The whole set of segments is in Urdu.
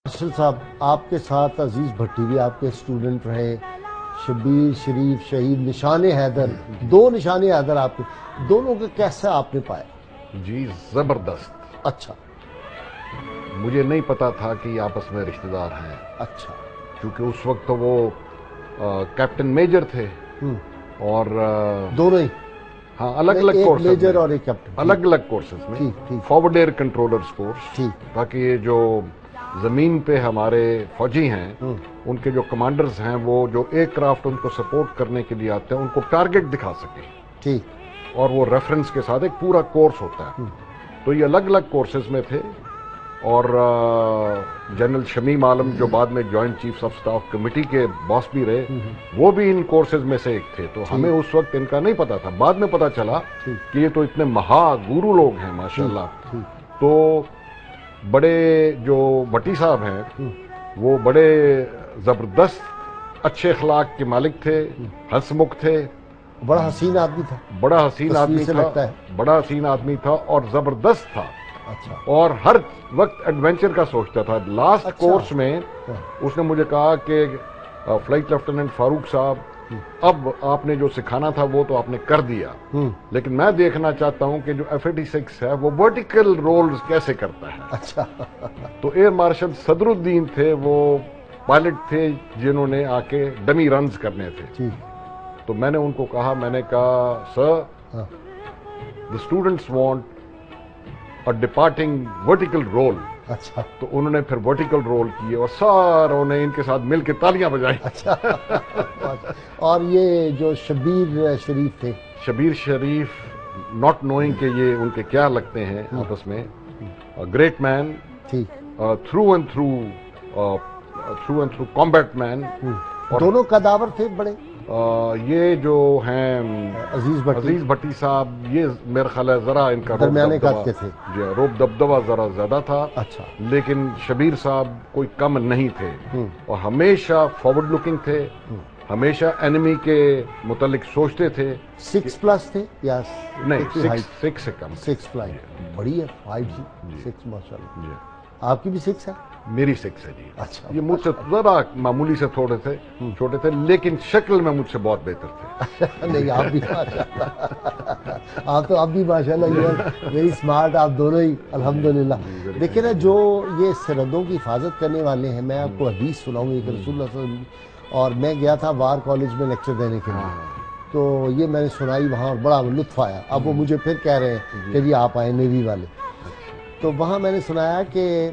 مارشل صاحب، آپ کے ساتھ عزیز بھٹی بھی آپ کے اسٹوڈنٹ رہے، شبیر شریف شہید، نشان حیدر، دو نشان حیدر آپ کے، دونوں کا کیسا آپ نے پایا؟ جی زبردست۔ اچھا مجھے نہیں پتا تھا کہ یہ آپس میں رشتہ دار ہیں، اچھا، کیونکہ اس وقت تو وہ کیپٹن میجر تھے اور دونوں ہی؟ ہاں الگ الگ ایک کورسز میجر میں، اور ایک کیپٹن، الگ الگ کورسز میں، ٹھیک ٹھیک فارورڈ ایئر کنٹرولرز کورس، ٹھیک، تاکہ یہ جو زمین پہ ہمارے فوجی ہیں ان کے جو کمانڈرز ہیں وہ جو ایئر کرافٹ ان کو سپورٹ کرنے کے لیے آتے ہیں ان کو ٹارگٹ دکھا سکیں، ٹھیک، اور وہ ریفرنس کے ساتھ ایک پورا کورس ہوتا ہے۔ تو یہ الگ الگ کورسز میں تھے، اور جنرل شمیم عالم جو بعد میں joint chief of staff committee کے باس بھی رہے، وہ بھی ان کورسز میں سے ایک تھے۔ تو ہمیں اس وقت ان کا نہیں پتا تھا، بعد میں پتا چلا کہ یہ تو اتنے مہا گورو لوگ ہیں ماشاءاللہ۔ تو بڑے جو بھٹی صاحب ہیں وہ بڑے زبردست اچھے اخلاق کے مالک تھے، ہنس مکھ تھے، بڑا حسین آدمی تھا، بڑا حسین تصویر آدمی سے تھا، لگتا ہے۔ بڑا حسین آدمی تھا اور زبردست تھا، اچھا اور ہر وقت ایڈونچر کا سوچتا تھا۔ لاسٹ کورس میں اس نے مجھے کہا کہ فلائٹ لیفٹیننٹ فاروق صاحب، اب آپ نے جو سکھانا تھا وہ تو آپ نے کر دیا، لیکن میں دیکھنا چاہتا ہوں کہ جو F-86 ہے وہ ورٹیکل رولز کیسے کرتا ہے۔ اچھا، تو ایئر مارشل صدر الدین تھے، وہ پائلٹ تھے جنہوں نے آ کے ڈمی رنز کرنے تھے۔ ٹھیک، تو میں نے ان کو کہا، میں نے کہا سر the students want a departing vertical role۔ اچھا تو انہوں نے پھر ورٹیکل رول کیے اور ساروں نے ان کے ساتھ مل کے تالیاں بجائیں۔ اچھا، اور یہ جو شبیر شریف تھے، شبیر شریف، ناٹ نوئنگ کہ یہ ان کے کیا لگتے ہیں آپس میں، گریٹ مین، ٹھیک، تھرو اینڈ تھرو کامبیٹ مین۔ دونوں قداور تھے بڑے، یہ جو ہیں عزیز بھٹی صاحب، یہ میرا خیال ہے ذرا ان کا درمیانے قد کے تھے، جی روب دبدبہ ذرا زیادہ تھا، اچھا، لیکن شبیر صاحب کوئی کم نہیں تھے، اور ہمیشہ فارورڈ لکنگ تھے، ہمیشہ اینمی کے متعلق سوچتے تھے۔ 6+ تھے یا نہیں، 6 سے کم، 6 فلائٹ بڑی ہے، 5G 6 ماشاءاللہ۔ جی آپ کی بھی 6 ہے؟ میری 6 ہے جی۔ اچھا، یہ مجھ سے ذرا معمولی سے تھوڑے سے چھوٹے تھے، لیکن شکل میں مجھ سے بہت بہتر تھے۔ نہیں، آپ بھی ماشاءاللہ، آپ تو اب بھی ماشاءاللہ ویری اسمارٹ، آپ دونوں ہی الحمدللہ۔ دیکھیں نا، جو یہ سرحدوں کی حفاظت کرنے والے ہیں، میں آپ کو حدیث سناؤں گی کہ رسول اللہ صلی اللہ علیہ وسلم، اور میں گیا تھا وار کالج میں لیکچر دینے کے لیے، تو یہ میں نے سنائی وہاں اور بڑا لطف آیا۔ اب وہ مجھے پھر کہہ رہے ہیں کہ جی آپ آئے نیوی والے، تو وہاں میں نے سنایا کہ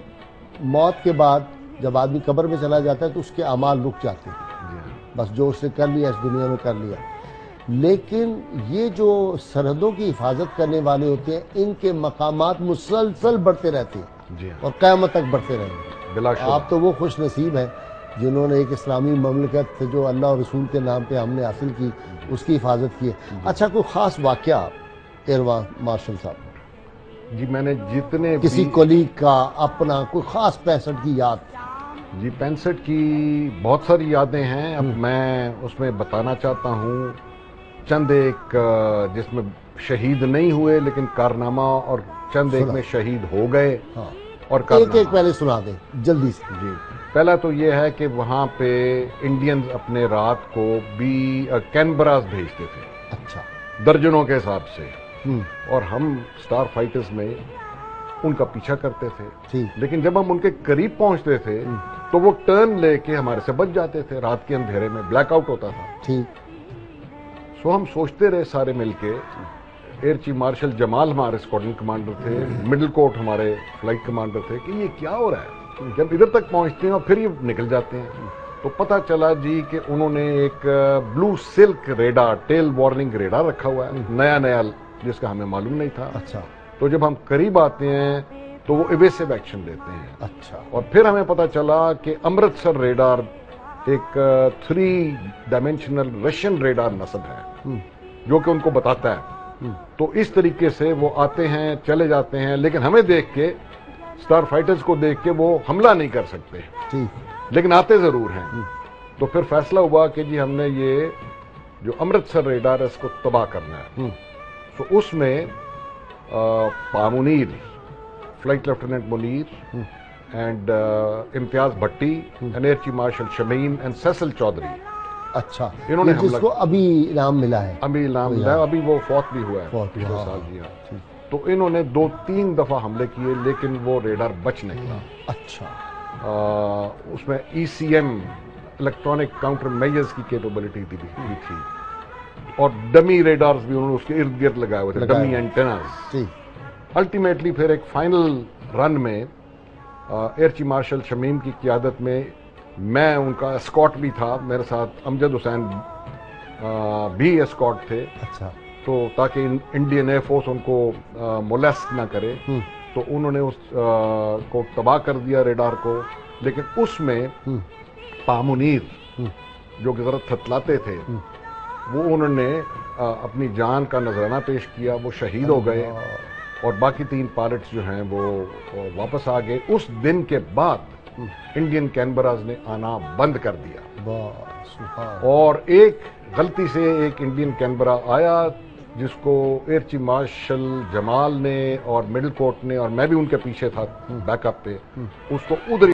موت کے بعد جب آدمی قبر میں چلا جاتا ہے تو اس کے اعمال رک جاتے ہیں، بس جو اس نے کر لیا اس دنیا میں کر لیا، لیکن یہ جو سرحدوں کی حفاظت کرنے والے ہوتے ہیں ان کے مقامات مسلسل بڑھتے رہتے ہیں اور قیامت تک بڑھتے رہیں گے۔ آپ تو وہ خوش نصیب ہیں جنہوں نے ایک اسلامی مملکت جو اللہ اور رسول کے نام پہ ہم نے حاصل کی، اس کی حفاظت کی ہے۔ اچھا، کوئی خاص واقعہ ایئر مارشل صاحب؟ جی میں نے جتنے کسی کولیگ کا اپنا کوئی خاص 65 کی یاد؟ جی 65 کی بہت ساری یادیں ہیں، اب میں اس میں بتانا چاہتا ہوں چند ایک جس میں شہید نہیں ہوئے لیکن کارنامہ، اور چند ایک میں شہید ہو گئے اور ایک ایک پہلے سنا دیں جلدی سے۔ جی پہلا تو یہ ہے کہ وہاں پہ انڈینز اپنے رات کو بھی کینبراز بھیجتے تھے، اچھا، درجنوں کے حساب سے، اور ہم سٹار فائٹرز میں ان کا پیچھا کرتے تھے، لیکن جب ہم ان کے قریب پہنچتے تھے تو وہ ٹرن لے کے ہمارے سے بچ جاتے تھے، رات کے اندھیرے میں بلیک آؤٹ ہوتا تھا۔ سو ہم سوچتے رہے سارے مل کے، ایئر چیف مارشل جمال ہمارے اسکواڈرن کمانڈر تھے، مڈل کوٹ ہمارے فلائٹ کمانڈر تھے، کہ یہ کیا ہو رہا ہے، جب ادھر تک پہنچتے ہیں اور پھر یہ نکل جاتے ہیں۔ تو پتہ چلا جی کہ انہوں نے ایک بلو سلک ریڈار، ٹیل وارننگ ریڈار رکھا ہوا ہے، نیا جس کا ہمیں معلوم نہیں تھا۔ اچھا، تو جب ہم قریب آتے ہیں تو وہ ایویسو ایکشن لیتے ہیں۔ اچھا، اور پھر ہمیں پتہ چلا کہ امرتسر ریڈار ایک 3 ڈائمینشنل رشین ریڈار نصب ہے جو کہ ان کو بتاتا ہے۔ تو اس طریقے سے وہ آتے ہیں، چلے جاتے ہیں، لیکن ہمیں دیکھ کے، سٹار فائٹرز کو دیکھ کے وہ حملہ نہیں کر سکتے، لیکن آتے ضرور ہیں۔ تو پھر فیصلہ ہوا کہ جی ہم نے یہ جو امرتسر ریڈار ہے اس کو تباہ کرنا ہے۔ تو اس میں Munir, flight lieutenant Munir, and Imtiaz Bhatti and Air Chief Marshal Shamim and Cecil Chaudhary. اچھا انہوں نے یہ جس کو ابھی انعام ملا ہے، ابھی نام ملا ہے، ابھی وہ فوت بھی ہوا ہے پچھلے سال. جی ہاں. تو انہوں نے 2-3 دفعہ حملے کیے لیکن وہ ریڈار بچ نکلا. اچھا اس میں ECM الیکٹرانک کاؤنٹر میجرز کی کیپیبلٹی بھی تھی اور ڈمی ریڈارز بھی انہوں نے اس کے ارد گرد لگائے ہوئے تھے، ڈمی اینٹیناز. الٹیمیٹلی پھر ایک فائنل رن میں ایئر چیف مارشل شمیم کی قیادت میں میں ان کا اسکاٹ بھی تھا، میرے ساتھ امجد حسین بھی اسکاٹ تھے. اچھا تو تاکہ انڈین ایئر فورس ان کو مولیسٹ نہ کرے، تو انہوں نے اس کو تباہ کر دیا ریڈار کو. لیکن اس میں پامنیر جو کہ ذرا تھتلاتے تھے وہ انہوں نے اپنی جان کا نذرانہ پیش کیا، وہ شہید ہو گئے اور باقی 3 پائلٹس جو ہیں وہ واپس آ گئے. اس دن کے بعد انڈین کینبراز نے آنا بند کر دیا اور ایک غلطی سے ایک انڈین کینبرا آیا جس کو ایئر چیف مارشل جمال نے اور مڈل کورٹ نے، اور میں بھی ان کے پیچھے تھا بیک اپ پہ، اس کو ادھر